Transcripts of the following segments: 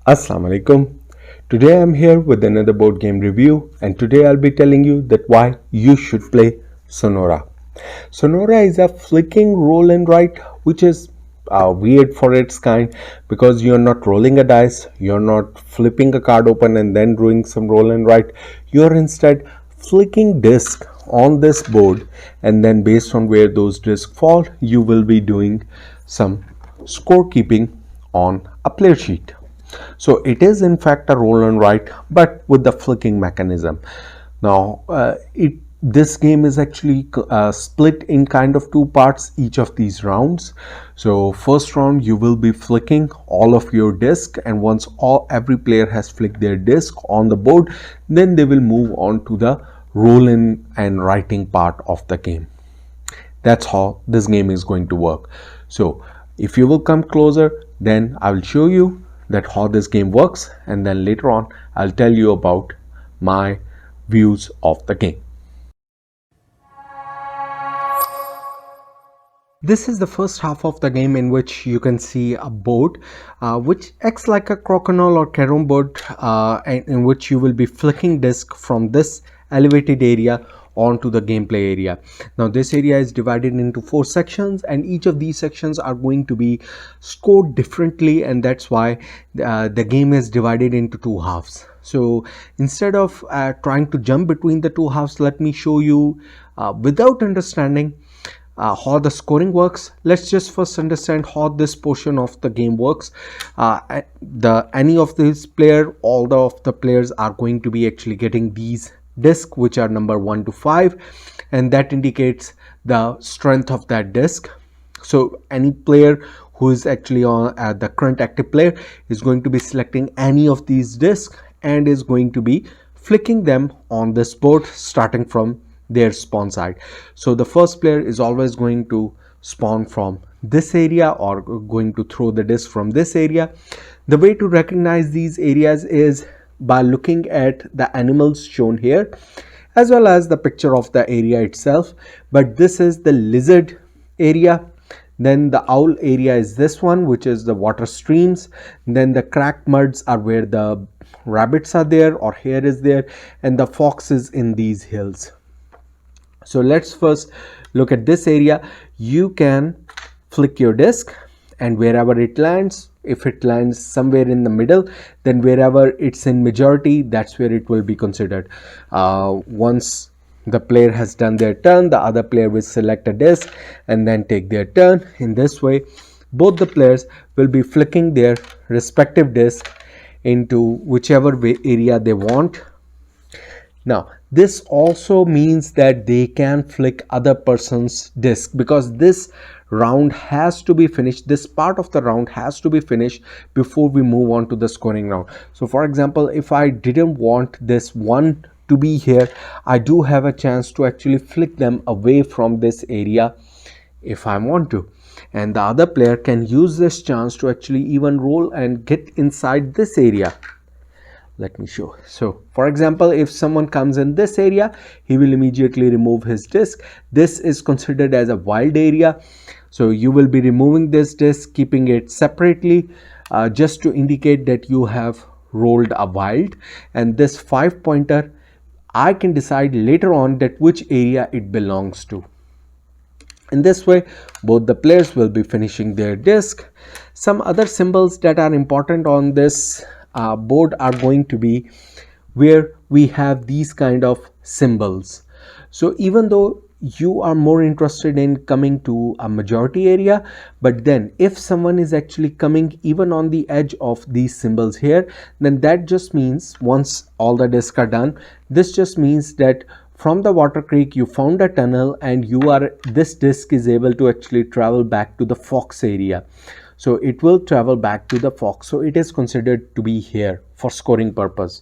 Assalamu alaikum. Today I'm here with another board game review, and today I'll be telling you that why you should play Sonora. Sonora is a flicking roll and write, which is weird for its kind because you're not rolling a dice, you're not flipping a card open and then doing some roll and write. You're instead flicking disc on this board, and then based on where those discs fall, you will be doing some scorekeeping on a player sheet. So it is in fact a roll and write, but with the flicking mechanism. Now this game is actually split in kind of two parts, each of these rounds. So first round you will be flicking all of your disc, and once every player has flicked their disc on the board, then they will move on to the rolling and writing part of the game. That's how this game is going to work. So if you will come closer, then I will show you that how this game works, and then later on I'll tell you about my views of the game. This is the first half of the game, in which you can see a board which acts like a crokinole or carom board, in which you will be flicking disc from this elevated area onto the gameplay area. Now this area is divided into 4 sections, and each of these sections are going to be scored differently, and that's why the game is divided into 2 halves. So instead of trying to jump between the 2 halves, let me show you without understanding how the scoring works. Let's just first understand how this portion of the game works. Any of these player, all of the players are going to be actually getting these disc, which are number 1 to 5, and that indicates the strength of that disc. So any player who is actually on the current active player is going to be selecting any of these discs and is going to be flicking them on this board starting from their spawn side. So the first player is always going to spawn from this area or going to throw the disc from this area. The way to recognize these areas is by looking at the animals shown here, as well as the picture of the area itself. But this is the lizard area, then the owl area is this one, which is the water streams, then the cracked muds are where the rabbits are there or hare is there, and the fox is in these hills. So let's first look at this area. You can flick your disc, and wherever it lands, if it lands somewhere in the middle, then wherever it's in majority, that's where it will be considered. Once the player has done their turn, the other player will select a disc and then take their turn. In this way, both the players will be flicking their respective disc into whichever area they want. Now this also means that they can flick other person's disc, because this round has to be finished, this part of the round has to be finished before we move on to the scoring round. So for example, if I didn't want this one to be here, I do have a chance to actually flick them away from this area if I want to, and the other player can use this chance to actually even roll and get inside this area. Let me show. So for example, if someone comes in this area, he will immediately remove his disc. This is considered as a wild area, so you will be removing this disc, keeping it separately, just to indicate that you have rolled a wild. And this 5 pointer, I can decide later on that which area it belongs to. In this way, both the players will be finishing their disc. Some other symbols that are important on this board are going to be where we have these kind of symbols. So even though you are more interested in coming to a majority area, but then if someone is actually coming even on the edge of these symbols here, then that just means once all the discs are done, this just means that from the water creek you found a tunnel, and this disc is able to actually travel back to the fox area. So it will travel back to the fox, so it is considered to be here for scoring purpose.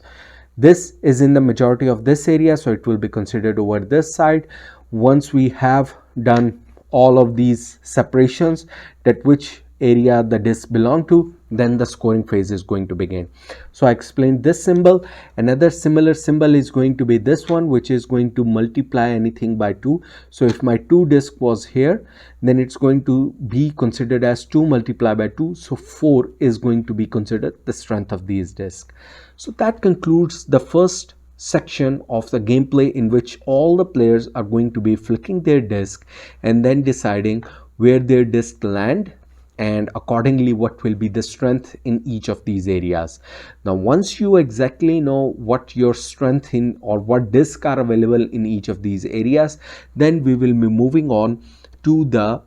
This is in the majority of this area, so it will be considered over this side. Once we have done all of these separations, that which area the disc belong to, then the scoring phase is going to begin. So I explained this symbol. Another similar symbol is going to be this one, which is going to multiply anything by 2. So if my 2 disc was here, then it's going to be considered as 2 multiplied by 2. So 4 is going to be considered the strength of these discs. So that concludes the first section of the gameplay, in which all the players are going to be flicking their disc and then deciding where their disc land, and accordingly what will be the strength in each of these areas. Now once you exactly know what your strength in or what discs are available in each of these areas, then we will be moving on to the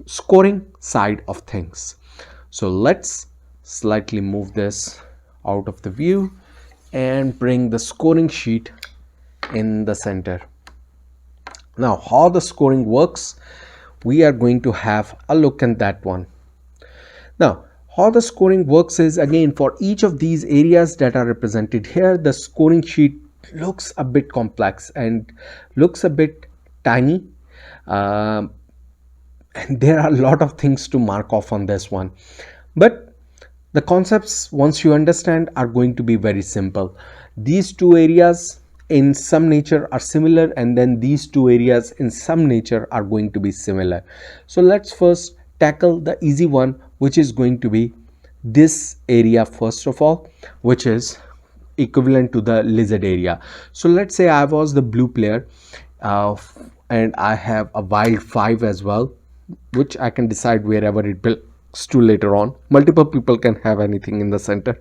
scoring side of things. So let's slightly move this out of the view and bring the scoring sheet in the center. Now how the scoring works, we are going to have a look at that one. Now how the scoring works is, again, for each of these areas that are represented here, the scoring sheet looks a bit complex and looks a bit tiny, and there are a lot of things to mark off on this one, but the concepts, once you understand, are going to be very simple. These two areas in some nature are similar, and then these two areas in some nature are going to be similar. So let's first tackle the easy one, which is going to be this area first of all, which is equivalent to the lizard area. So let's say I was the blue player, and I have a wild 5 as well, which I can decide wherever it belongs to later on. Multiple people can have anything in the center.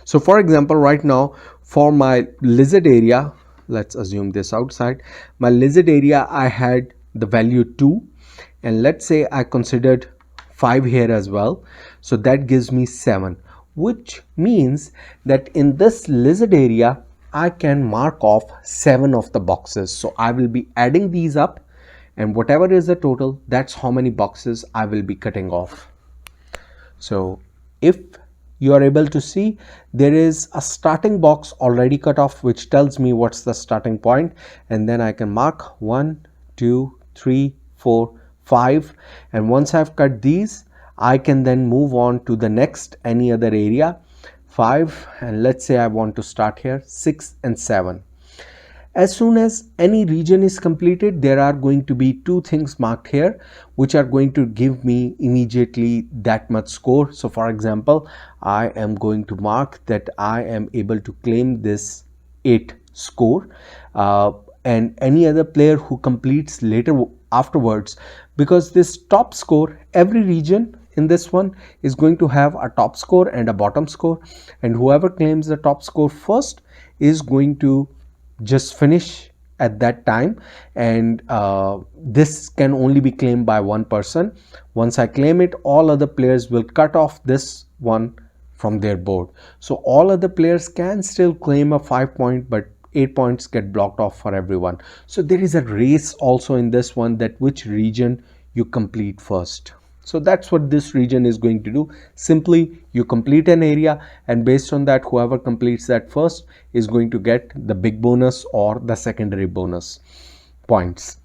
So for example, right now for my lizard area, let's assume this outside, my lizard area, I had the value 2, and let's say I considered 5 here as well, so that gives me 7, which means that in this lizard area I can mark off 7 of the boxes. So I will be adding these up, and whatever is the total, that's how many boxes I will be cutting off. So if you are able to see, there is a starting box already cut off, which tells me what's the starting point, and then I can mark 1, 2, 3, 4, 5, and once I've cut these, I can then move on to the next any other area 5, and let's say I want to start here 6 and 7. As soon as any region is completed, there are going to be 2 things marked here, which are going to give me immediately that much score. So for example, I am going to mark that I am able to claim this 8 score, and any other player who completes later afterwards, because this top score, every region in this one is going to have a top score and a bottom score, and whoever claims the top score first is going to just finish at that time, and this can only be claimed by one person. Once I claim it, all other players will cut off this one from their board. So all other players can still claim a 5 point, but 8 points get blocked off for everyone. So there is a race also in this one, that which region you complete first. So that's what this region is going to do. Simply you complete an area, and based on that, whoever completes that first is going to get the big bonus or the secondary bonus points.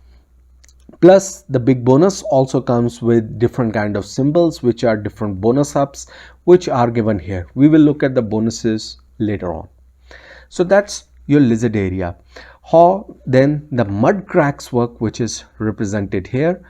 Plus the big bonus also comes with different kind of symbols, which are different bonus ups, which are given here. We will look at the bonuses later on. So that's your lizard area. How then the mud cracks work, which is represented here,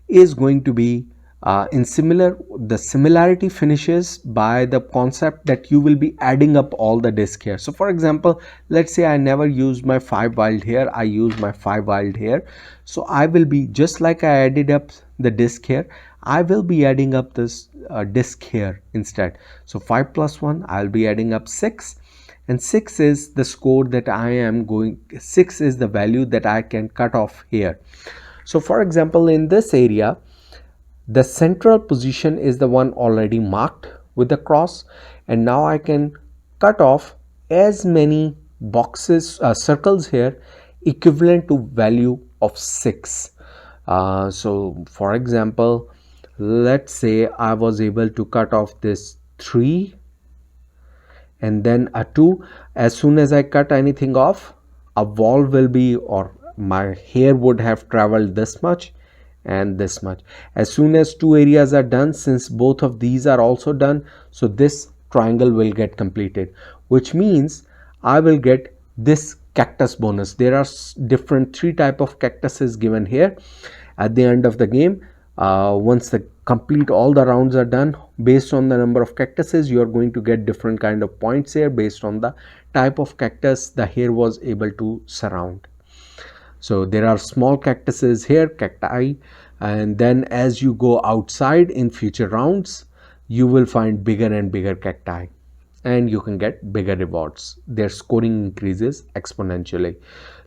is going to be the similarity finishes by the concept that you will be adding up all the disc here. So for example, let's say I never use my 5 wild here, I use my 5 wild here. So I will be, just like I added up the disc here, I will be adding up this disc here instead. So 5 plus 1, I'll be adding up 6, and 6 is the score that 6 is the value that I can cut off here. So for example, in this area, the central position is the one already marked with the cross, and now I can cut off as many boxes, circles here equivalent to value of 6. So for example, let's say I was able to cut off this 3 and then a 2. As soon as I cut anything off, a wall will be, or my hair would have traveled this much, and this much. As soon as two areas are done, since both of these are also done, so this triangle will get completed, which means I will get this cactus bonus. There are different three type of cactuses given here at the end of the game. Once the complete all the rounds are done, based on the number of cactuses, you are going to get different kind of points here based on the type of cactus the hare was able to surround. So there are small cactuses here, cacti, and then as you go outside in future rounds, you will find bigger and bigger cacti, and you can get bigger rewards. Their scoring increases exponentially.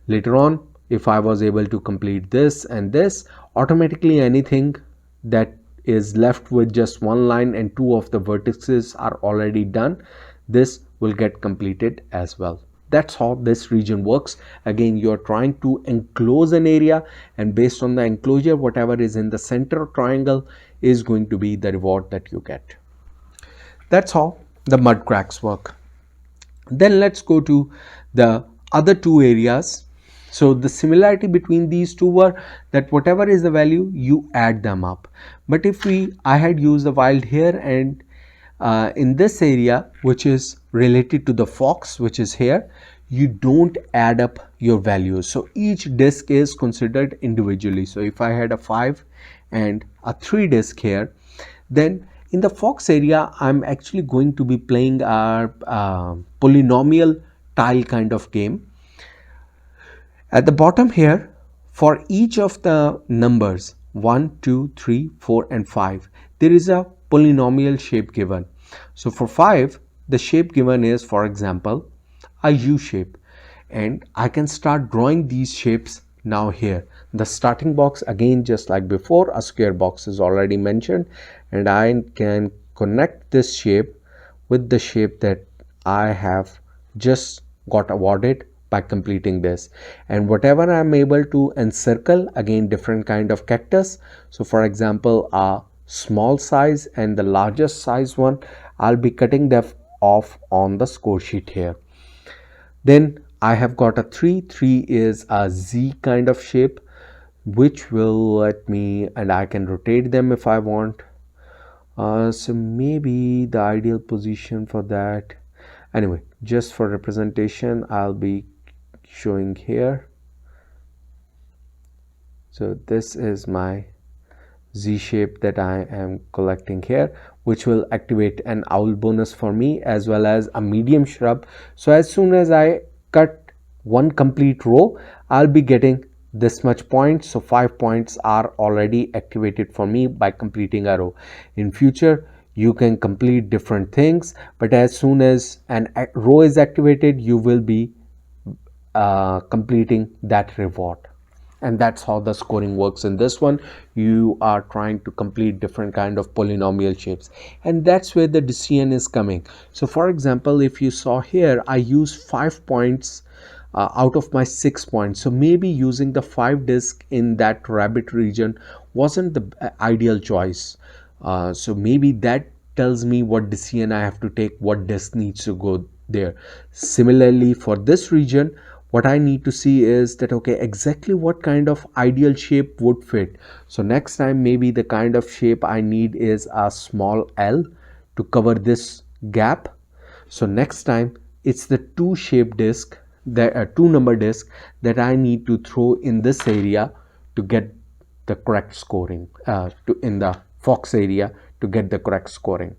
Later on, if I was able to complete this and this, automatically anything that is left with just one line and two of the vertices are already done, this will get completed as well. That's how this region works. Again, you're trying to enclose an area, and based on the enclosure, whatever is in the center triangle is going to be the reward that you get. That's how the mud cracks work. Then let's go to the other two areas. So the similarity between these two were that whatever is the value, you add them up. But if I had used the wild hare, and in this area which is related to the fox, which is here, you don't add up your values. So each disc is considered individually. So if I had a 5 and a 3 disc here, then in the fox area, I'm actually going to be playing a polynomial tile kind of game. At the bottom here, for each of the numbers 1, 2, 3, 4 and 5, there is a polynomial shape given. So for 5, the shape given is, for example, a U shape, and I can start drawing these shapes now here. The starting box, again just like before, a square box is already mentioned, and I can connect this shape with the shape that I have just got awarded by completing this. And whatever I'm able to encircle, again different kind of cactus. So for example, a small size and the largest size one, I'll be cutting them off on the score sheet here. Then I have got a 3. 3 is a Z kind of shape, which will let me, and I can rotate them if I want. So maybe the ideal position for that, anyway, just for representation, I'll be showing here. So this is my Z shape that I am collecting here, which will activate an owl bonus for me, as well as a medium shrub. So as soon as I cut one complete row, I'll be getting this much points. So 5 points are already activated for me by completing a row. In future, you can complete different things, but as soon as an row is activated, you will be completing that reward. And that's how the scoring works in this one. You are trying to complete different kind of polynomial shapes, and that's where the decision is coming. So for example, if you saw here, I use 5 points out of my 6 points. So maybe using the 5 disc in that rabbit region wasn't the ideal choice. So maybe that tells me what decision I have to take, what disc needs to go there. Similarly, for this region, what I need to see is that, okay, exactly what kind of ideal shape would fit. So next time, maybe the kind of shape I need is a small L to cover this gap. So next time, it's the 2 shape disc, the 2 number disc that I need to throw in this area to get the correct scoring, in the fox area to get the correct scoring.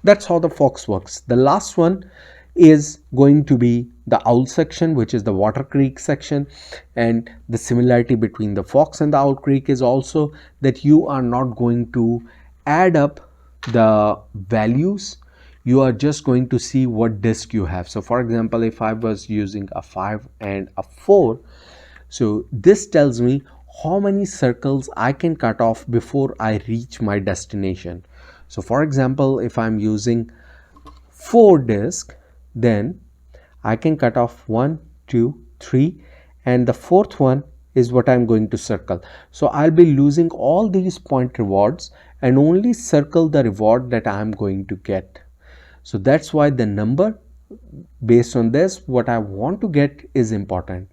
That's how the fox works. The last one is going to be the owl section, which is the Water Creek section. And the similarity between the fox and the Owl Creek is also that you are not going to add up the values. You are just going to see what disc you have. So for example, if I was using a 5 and a 4, so this tells me how many circles I can cut off before I reach my destination. So for example, if I'm using 4 disc, then I can cut off 1, 2, 3, and the 4th one is what I'm going to circle. So I'll be losing all these point rewards and only circle the reward that I'm going to get. So that's why the number based on this, what I want to get is important.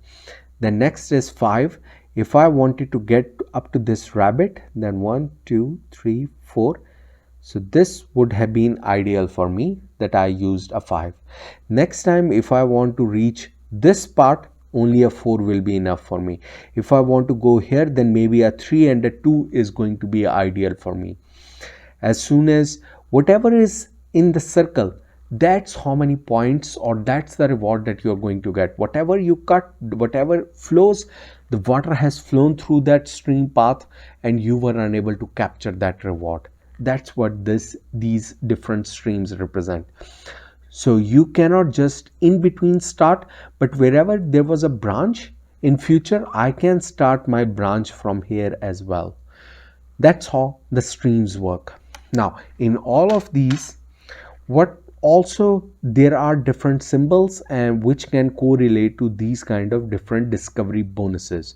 The next is 5. If I wanted to get up to this rabbit, then 1, 2, 3, 4. So this would have been ideal for me that I used a 5. Next time, if I want to reach this part, only a 4 will be enough for me. If I want to go here, then maybe a 3 and a 2 is going to be ideal for me. As soon as whatever is in the circle, that's how many points, or that's the reward that you're going to get. Whatever you cut, whatever flows, the water has flown through that stream path and you were unable to capture that reward. That's what these different streams represent. So you cannot just in between start, but wherever there was a branch, in future I can start my branch from here as well. That's how the streams work. Now in all of these, what also there are different symbols and which can correlate to these kind of different discovery bonuses.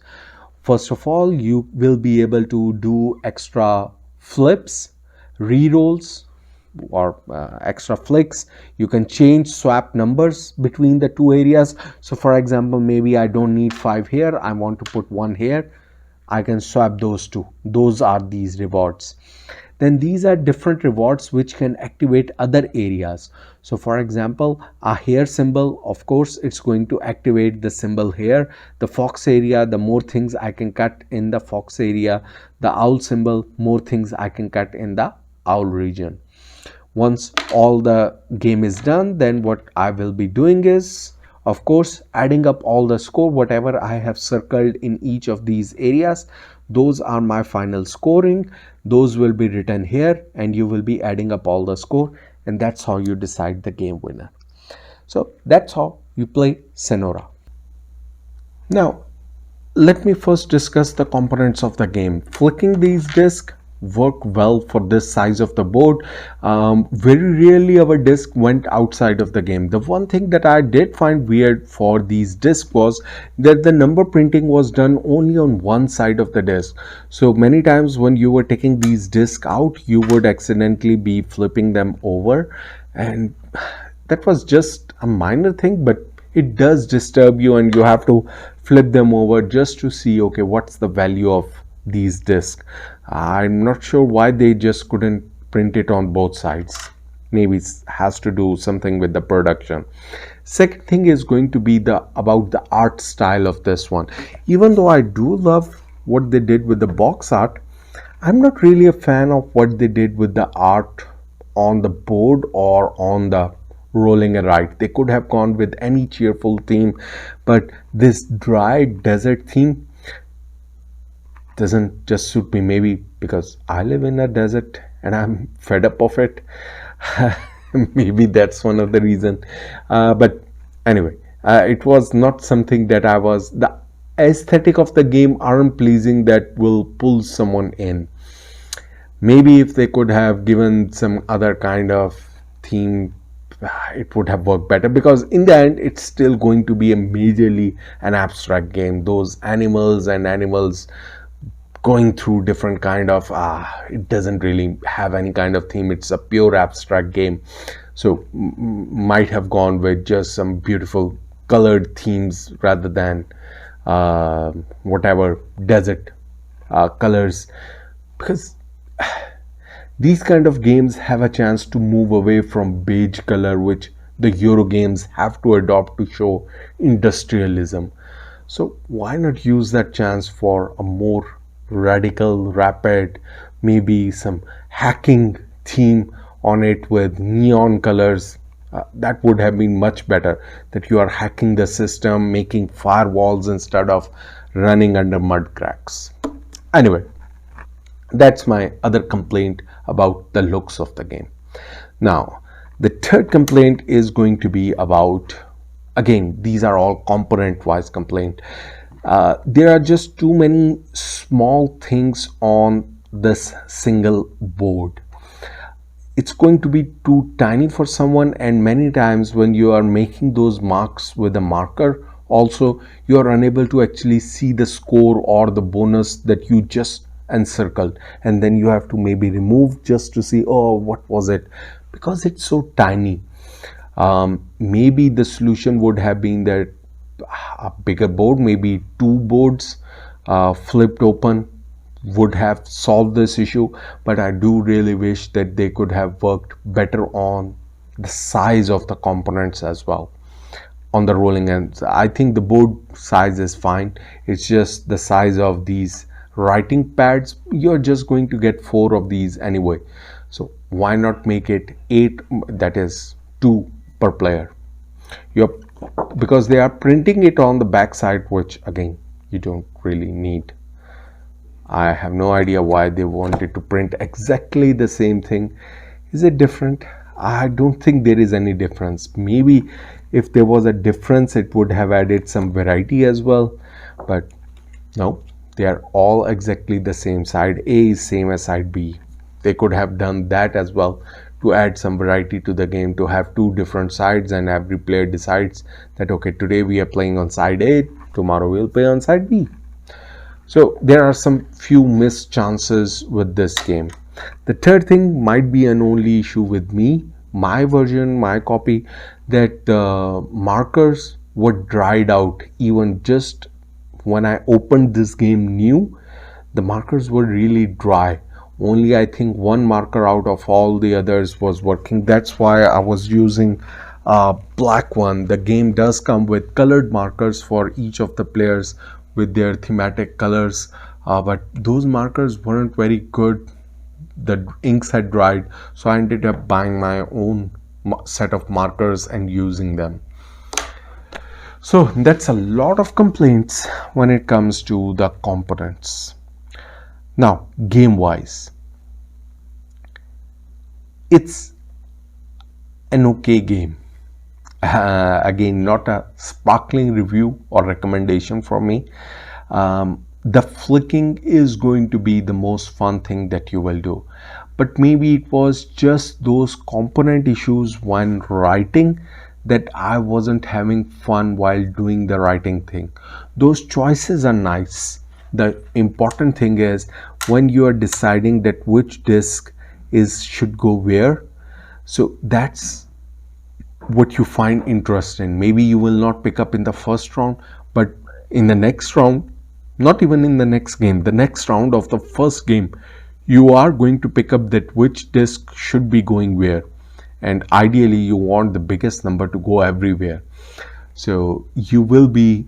First of all, you will be able to do extra flips, rerolls, or extra flicks. You can change swap numbers between the two areas. So for example, maybe I don't need 5 here, I want to put 1 here. I can swap those two. Those are these rewards. Then these are different rewards which can activate other areas. So for example, a hair symbol, of course it's going to activate the symbol here. The fox area, the more things I can cut in the fox area. The owl symbol, more things I can cut in the owl region. Once all the game is done, then what I will be doing is, of course, adding up all the score, whatever I have circled in each of these areas. Those are my final scoring. Those will be written here and you will be adding up all the score, and that's how you decide the game winner. So that's how you play Sonora. Now, let me first discuss the components of the game. Flicking these discs work well for this size of the board. Very rarely our disc went outside of the game. The one thing that I did find weird for these discs was that the number printing was done only on one side of the disc. So many times when you were taking these discs out, you would accidentally be flipping them over, and that was just a minor thing, but it does disturb you and you have to flip them over just to see, okay, what's the value of these discs. I'm not sure why they just couldn't print it on both sides. Maybe it has to do something with the production. Second thing is going to be about the art style of this one. Even though I do love what they did with the box art, I'm not really a fan of what they did with the art on the board or on the rolling a ride. They could have gone with any cheerful theme, but this dry desert theme doesn't just suit me. Maybe because I live in a desert and I'm fed up of it. Maybe that's one of the reason. But anyway, it was not something that the aesthetic of the game aren't pleasing that will pull someone in. Maybe if they could have given some other kind of theme, it would have worked better, because in the end it's still going to be a majorly an abstract game. Those animals going through different kind of it doesn't really have any kind of theme. It's a pure abstract game. So might have gone with just some beautiful colored themes rather than whatever desert colors, because these kind of games have a chance to move away from beige color, which the Euro games have to adopt to show industrialism. So why not use that chance for a more radical, rapid, maybe some hacking theme on it with neon colors? That would have been much better, that you are hacking the system, making firewalls instead of running under mud cracks. Anyway, that's my other complaint about the looks of the game. Now, the third complaint is going to be about, again, these are all component wise complaint. There are just too many small things on this single board. It's going to be too tiny for someone, and many times when you are making those marks with a marker, also you are unable to actually see the score or the bonus that you just encircled, and then you have to maybe remove just to see, oh, what was it, because it's so tiny. Maybe the solution would have been that a bigger board, maybe 2 boards flipped open would have solved this issue, but I do really wish that they could have worked better on the size of the components as well on the rolling ends. I think the board size is fine. It's just the size of these writing pads. You're just going to get 4 of these anyway. So why not make it 8, that is 2 per player. You're, because they are printing it on the back side, which again you don't really need. I have no idea why they wanted to print exactly the same thing. Is it different? I don't think there is any difference. Maybe if there was a difference, it would have added some variety as well. But no, they are all exactly the same. Side A is same as side B. They could have done that as well to add some variety to the game, to have 2 different sides, and every player decides that okay, today we are playing on side A, tomorrow we'll play on side B. So there are some few missed chances with this game. The third thing might be an only issue with me, my version, my copy, that the markers were dried out. Even just when I opened this game new, the markers were really dry. Only I think one marker out of all the others was working. That's why I was using a black one. The game does come with colored markers for each of the players with their thematic colors, but those markers weren't very good. The inks had dried, so I ended up buying my own set of markers and using them. So that's a lot of complaints when it comes to the components. Now, game wise, it's an okay game. Again, not a sparkling review or recommendation from me. The flicking is going to be the most fun thing that you will do, but maybe it was just those component issues when writing that I wasn't having fun while doing the writing thing. Those choices are nice. The important thing is when you are deciding that which disc should go where, so that's what you find interest in. Maybe you will not pick up in the first round, but in the next round, not even in the next game, the next round of the first game, you are going to pick up that which disc should be going where, and ideally you want the biggest number to go everywhere. So you will be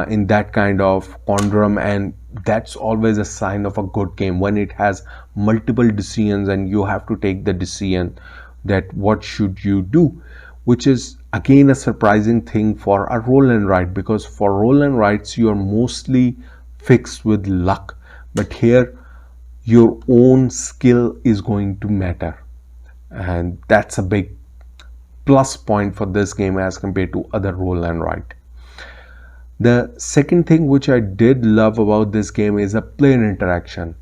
in that kind of conundrum, and that's always a sign of a good game when it has multiple decisions and you have to take the decision that what should you do, which is again a surprising thing for a roll and write, because for roll and writes you are mostly fixed with luck, but here your own skill is going to matter, and that's a big plus point for this game as compared to other roll and write. The second thing which I did love about this game is a player interaction.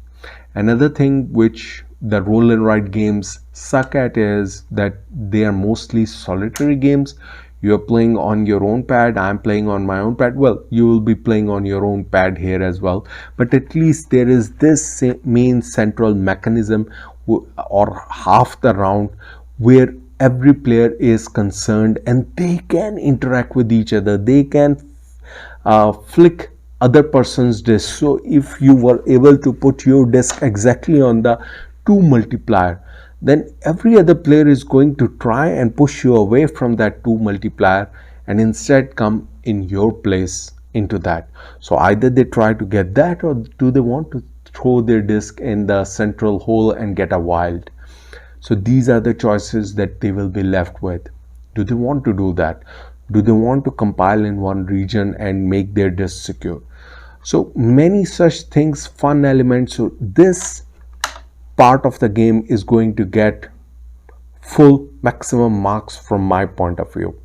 Another thing which the roll and write games suck at is that they are mostly solitary games. You are playing on your own pad, I'm playing on my own pad. Well, you will be playing on your own pad here as well, but at least there is this main central mechanism or half the round where every player is concerned and they can interact with each other. They can flick other person's disk. So if you were able to put your disk exactly on the 2 multiplier, then every other player is going to try and push you away from that 2 multiplier and instead come in your place into that. So either they try to get that, or do they want to throw their disk in the central hole and get a wild. So these are the choices that they will be left with. Do they want to do that? Do they want to compile in one region and make their disk secure? So many such things, fun elements. So this part of the game is going to get full maximum marks from my point of view.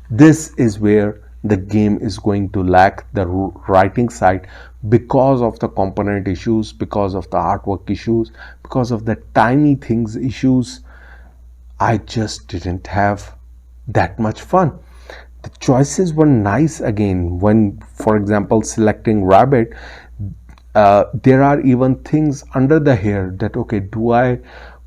This is where the game is going to lack the writing side because of the component issues, because of the artwork issues, because of the tiny things issues. I just didn't have that much fun. The choices were nice again. When, for example, selecting rabbit, there are even things under the hair that, okay, do I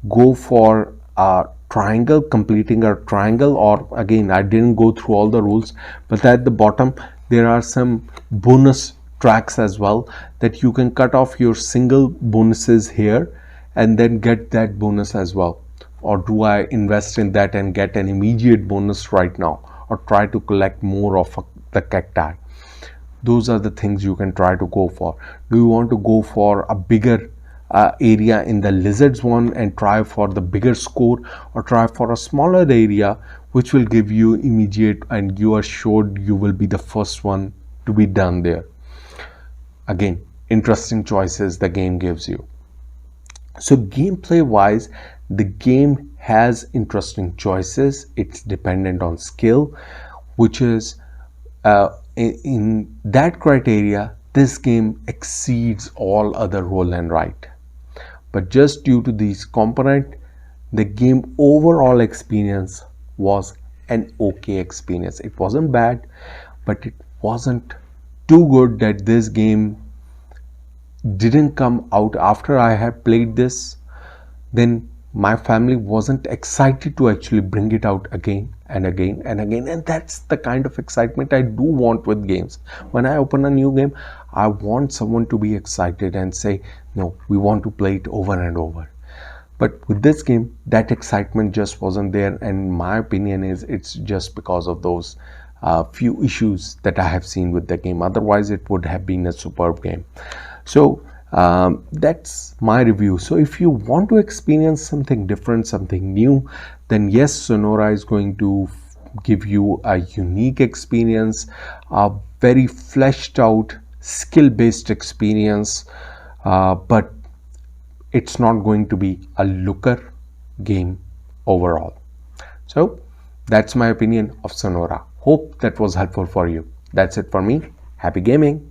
go for a triangle, completing a triangle, or again, I didn't go through all the rules, but at the bottom there are some bonus tracks as well, that you can cut off your single bonuses here and then get that bonus as well? Or do I invest in that and get an immediate bonus right now, or try to collect more of the cacti? Those are the things you can try to go for. Do you want to go for a bigger area in the lizards one and try for the bigger score, or try for a smaller area which will give you immediate and you are sure you will be the first one to be done there? Again, interesting choices the game gives you. So gameplay wise, the game has interesting choices. It's dependent on skill, which is in that criteria, this game exceeds all other roll and write. But just due to these components, the game overall experience was an okay experience. It wasn't bad, but it wasn't too good that this game didn't come out after I had played this. Then my family wasn't excited to actually bring it out again and again and again. And that's the kind of excitement I do want with games. When I open a new game, I want someone to be excited and say, no, we want to play it over and over. But with this game, that excitement just wasn't there. And my opinion is it's just because of those few issues that I have seen with the game. Otherwise, it would have been a superb game. So that's my review. So if you want to experience something different, something new, then yes, Sonora is going to give you a unique experience, a very fleshed out skill based experience, but it's not going to be a looker game overall. So that's my opinion of Sonora. Hope that was helpful for you. That's it for me. Happy gaming.